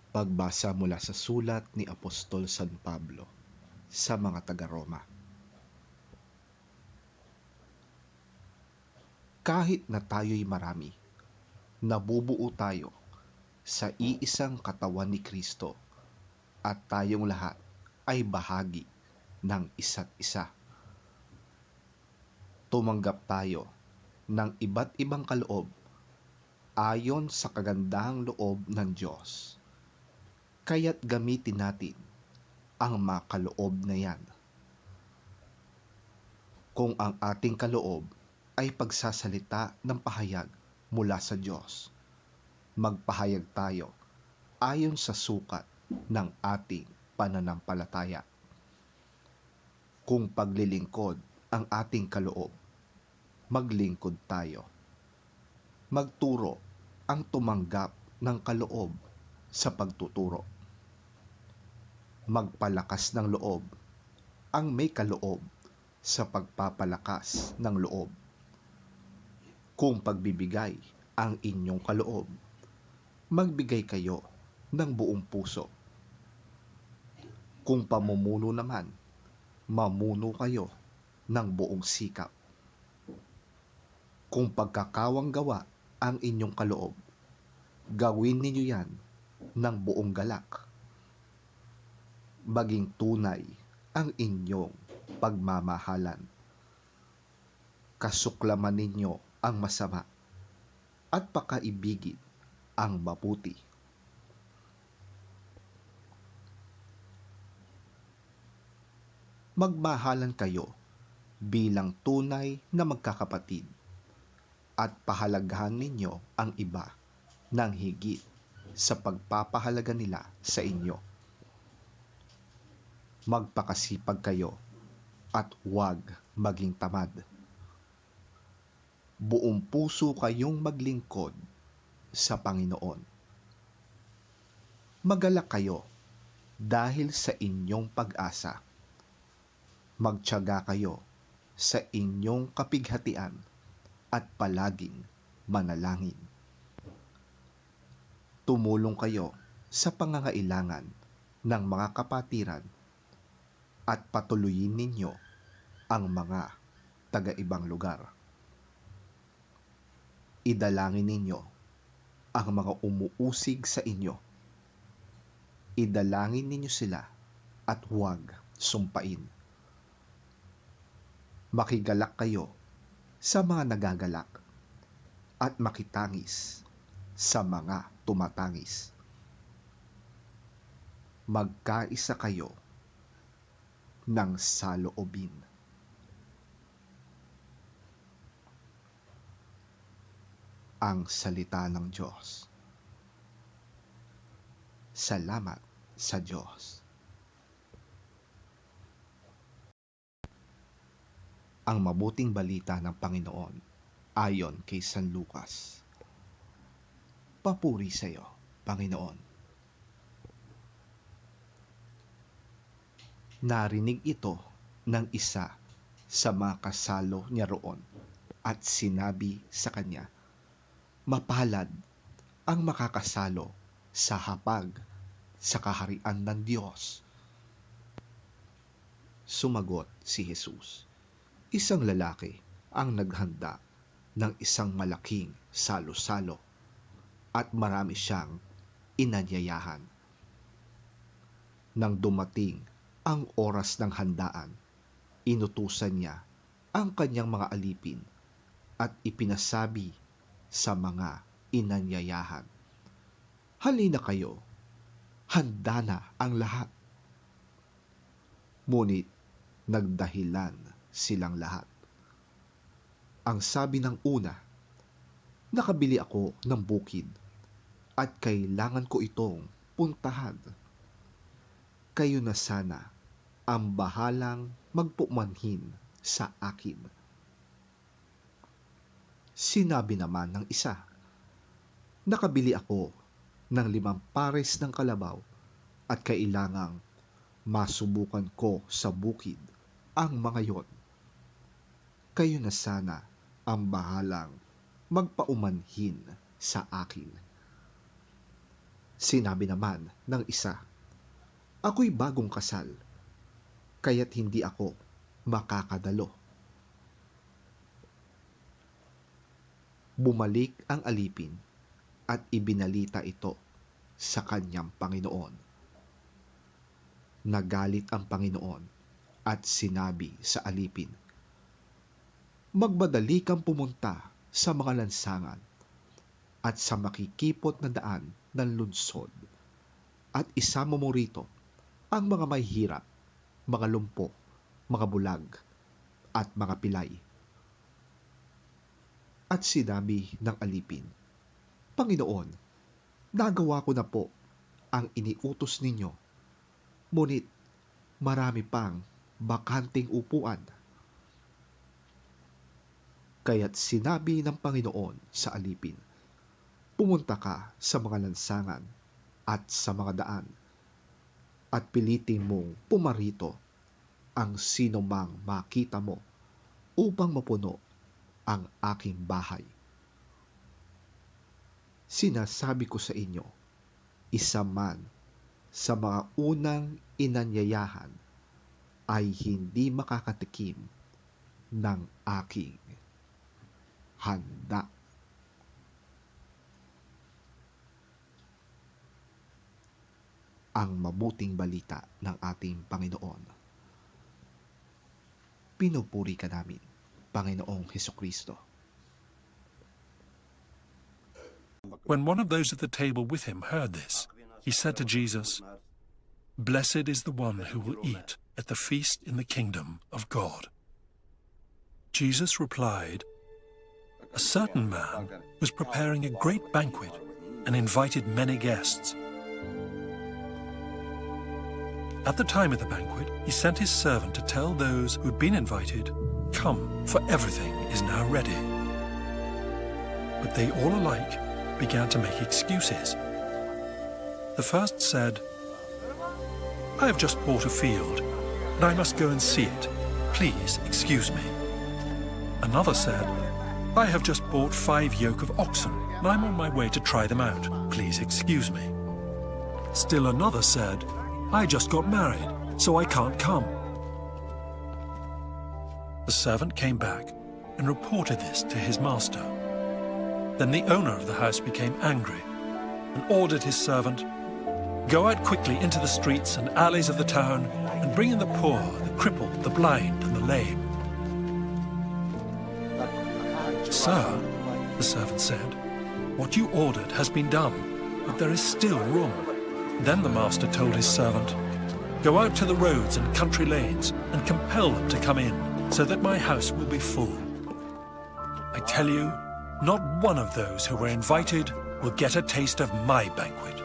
Pagbasa mula sa sulat ni Apostol San Pablo sa mga taga-Roma. Kahit na tayo'y marami, nabubuo tayo sa iisang katawan ni Kristo at tayong lahat ay bahagi ng isa't isa. Tumanggap tayo ng iba't ibang kaloob ayon sa kagandahang loob ng Diyos. Kaya't gamitin natin ang mga kaloob na yan. Kung ang ating kaloob ay pagsasalita ng pahayag mula sa Diyos, magpahayag tayo ayon sa sukat ng ating pananampalataya. Kung paglilingkod ang ating kaloob, maglingkod tayo. Magturo ang tumanggap ng kaloob sa pagtuturo. Magpalakas ng loob ang may kaloob sa pagpapalakas ng loob. Kung pagbibigay ang inyong kaloob, magbigay kayo ng buong puso. Kung pamumuno naman, mamuno kayo ng buong sikap. Kung pagkakawang gawa ang inyong kaloob, gawin ninyo yan ng buong galak. Maging tunay ang inyong pagmamahalan. Kasuklaman ninyo ang masama at pakaibigin ang mabuti. Magmahalan kayo bilang tunay na magkakapatid at pahalagahan ninyo ang iba ng higit sa pagpapahalaga nila sa inyo. Magpakasipag kayo at huwag maging tamad. Buong puso kayong maglingkod sa Panginoon. Magalak kayo dahil sa inyong pag-asa. Magtiyaga kayo sa inyong kapighatian at palaging manalangin. Tumulong kayo sa pangangailangan ng mga kapatiran at patuloyin ninyo ang mga taga-ibang lugar. Idalangin ninyo ang mga umuusig sa inyo. Idalangin ninyo sila at huwag sumpain. Makigalak kayo sa mga nagagalak at makitangis sa mga tumatangis. Magkaisa kayo ng saloobin. Ang salita ng Diyos. Salamat sa Diyos. Ang mabuting balita ng Panginoon ayon kay San Lucas. Papuri sa iyo, Panginoon. Narinig ito ng isa sa mga kasalo niya roon at sinabi sa kanya, "Mapalad ang makakasalo sa hapag sa kaharian ng Diyos." Sumagot si Jesus, "Isang lalaki ang naghanda ng isang malaking salo-salo at marami siyang inanyayahan. Nang dumating ang oras ng handaan, inutusan niya ang kanyang mga alipin at ipinasabi sa mga inanyayahan, 'Halina kayo, handa na ang lahat.' Ngunit nagdahilan silang lahat. Ang sabi ng una, 'Nakabili ako ng bukid at kailangan ko itong puntahan. Kayo na sana ang bahalang magpumanhin sa akin.' Sinabi naman ng isa, 'Nakabili ako ng 5 pares ng kalabaw at kailangang masubukan ko sa bukid ang mga yon. Kayo na sana ang bahalang magpaumanhin sa akin.' Sinabi naman ng isa, ako'y bagong kasal, kaya't hindi ako makakadalo. Bumalik ang alipin at ibinalita ito sa kanyang Panginoon. Nagalit ang Panginoon at sinabi sa alipin, magbadali kang pumunta sa mga lansangan at sa makikipot na daan ng lungsod at isama mo rito ang mga may hirap, mga lumpo, mga bulag at mga pilay. At sinabi ng alipin, Panginoon, nagawa ko na po ang iniutos ninyo, ngunit marami pang bakanting upuan. Kaya't sinabi ng Panginoon sa alipin, pumunta ka sa mga lansangan at sa mga daan at pilitin mong pumarito ang sino mang makita mo upang mapuno ang aking bahay. Sinasabi ko sa inyo, isa man sa mga unang inanyayahan ay hindi makakatikim ng aking handa. Ang mabuting balita ng ating Panginoon. Pinupuri ka namin, Panginoong Hesukristo. When one of those at the table with him heard this, he said to Jesus, "Blessed is the one who will eat at the feast in the kingdom of God." Jesus replied, "A certain man was preparing a great banquet and invited many guests. At the time of the banquet, he sent his servant to tell those who had been invited, 'Come, for everything is now ready.' But they all alike began to make excuses. The first said, 'I have just bought a field, and I must go and see it. Please excuse me.' Another said, 'I have just bought 5 yoke of oxen, and I'm on my way to try them out. Please excuse me.' Still another said, 'I just got married, so I can't come.' The servant came back and reported this to his master. Then the owner of the house became angry and ordered his servant, 'Go out quickly into the streets and alleys of the town and bring in the poor, the crippled, the blind, and the lame.' 'Sir,' the servant said, 'what you ordered has been done, but there is still room.' Then the master told his servant, 'Go out to the roads and country lanes and compel them to come in, so that my house will be full. I tell you, not one of those who were invited will get a taste of my banquet.'